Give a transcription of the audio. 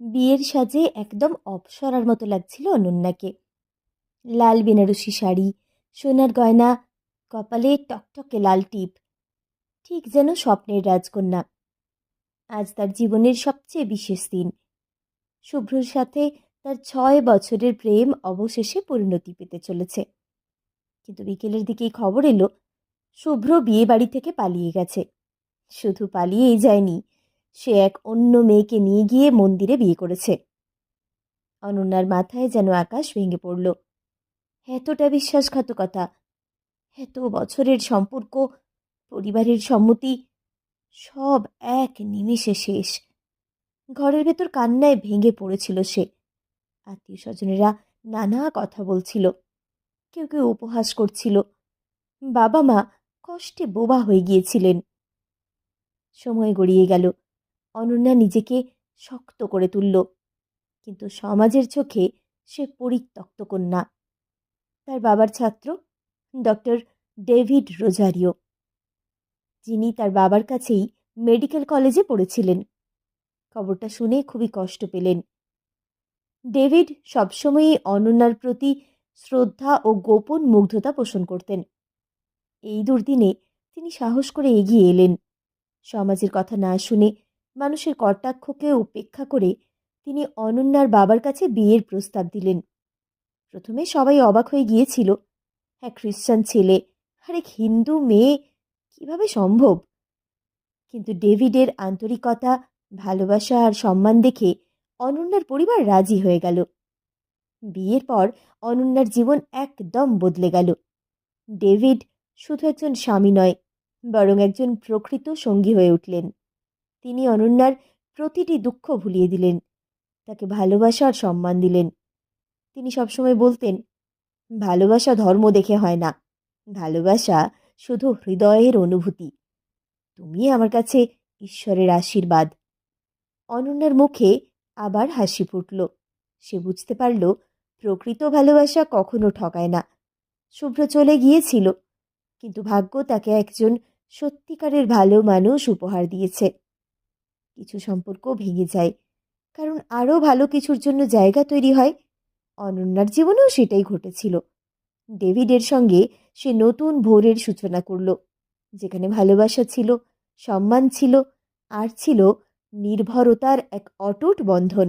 বিয়ের সাজে একদম অপ্সরার মতো লাগছিল অনন্যাকে। লাল বেনারসি শাড়ি, সোনার গয়না, কপালে টকটকে লাল টিপ, ঠিক যেন স্বপ্নের রাজকন্যা। আজ তার জীবনের সবচেয়ে বিশেষ দিন। শুভ্রর সাথে তার 6 বছরের প্রেম অবশেষে পরিণতি পেতে চলেছে। কিন্তু বিকেলের দিকেই খবর এলো শুভ্র বিয়ে বাড়ি থেকে পালিয়ে গেছে। শুধু পালিয়েই যায়নি, সে এক অন্য মেয়েকে নিয়ে গিয়ে মন্দিরে বিয়ে করেছে। অনন্যার মাথায় যেন আকাশ ভেঙে পড়ল। এতটা বিশ্বাসঘাতকতা, এত বছরের সম্পর্ক, পরিবারের সম্মতি, সব এক নিমেষে শেষ। ঘরের ভেতর কান্নায় ভেঙে পড়েছিল সে। আত্মীয় স্বজনেরা নানা কথা বলছিল, কেউ কেউ উপহাস করছিল, বাবা মা কষ্টে বোবা হয়ে গিয়েছিলেন। সময় গড়িয়ে গেল, অনন্যা নিজেকে শক্ত করে তুলল, কিন্তু সমাজের চোখে সে পরিত্যক্ত কন্যা। তার বাবার ছাত্র ডক্টর ডেভিড রোজারিও, যিনি তার বাবার কাছেই মেডিকেল কলেজে পড়েছিলেন, খবরটা শুনে খুবই কষ্ট পেলেন। ডেভিড সবসময়ই অনন্যার প্রতি শ্রদ্ধা ও গোপন মুগ্ধতা পোষণ করতেন। এই দুর্দিনে তিনি সাহস করে এগিয়ে এলেন। সমাজের কথা না শুনে, মানুষের কটাক্ষকে উপেক্ষা করে তিনি অনন্যার বাবার কাছে বিয়ের প্রস্তাব দিলেন। প্রথমে সবাই অবাক হয়ে গিয়েছিল, এক খ্রিস্টান ছেলে আর এক হিন্দু মেয়ে, কিভাবে সম্ভব? কিন্তু ডেভিডের আন্তরিকতা, ভালোবাসা আর সম্মান দেখে অনন্যার পরিবার রাজি হয়ে গেল। বিয়ের পর অনন্যার জীবন একদম বদলে গেল। ডেভিড শুধু একজন স্বামী নয়, বরং একজন প্রকৃত সঙ্গী হয়ে উঠলেন। তিনি অনন্যার প্রতিটি দুঃখ ভুলিয়ে দিলেন, তাকে ভালোবাসা আর সম্মান দিলেন। তিনি সবসময় বলতেন, ভালোবাসা ধর্ম দেখে হয় না, ভালোবাসা শুধু হৃদয়ের অনুভূতি। তুমি আমার কাছে ঈশ্বরের আশীর্বাদ। অনন্যার মুখে আবার হাসি ফুটল। সে বুঝতে পারল, প্রকৃত ভালোবাসা কখনো ঠকায় না। শুভ্র চলে গিয়েছিল, কিন্তু ভাগ্য তাকে একজন সত্যিকারের ভালো মানুষ উপহার দিয়েছে। কিছু সম্পর্ক ভেঙে যায়, কারণ আরও ভালো কিছুর জন্য জায়গা তৈরি হয়। অনন্যার জীবনেও সেটাই ঘটেছিল। ডেভিডের সঙ্গে সে নতুন ভোরের সূচনা করল, যেখানে ভালোবাসা ছিল, সম্মান ছিল, আর ছিল নির্ভরতার এক অটুট বন্ধন।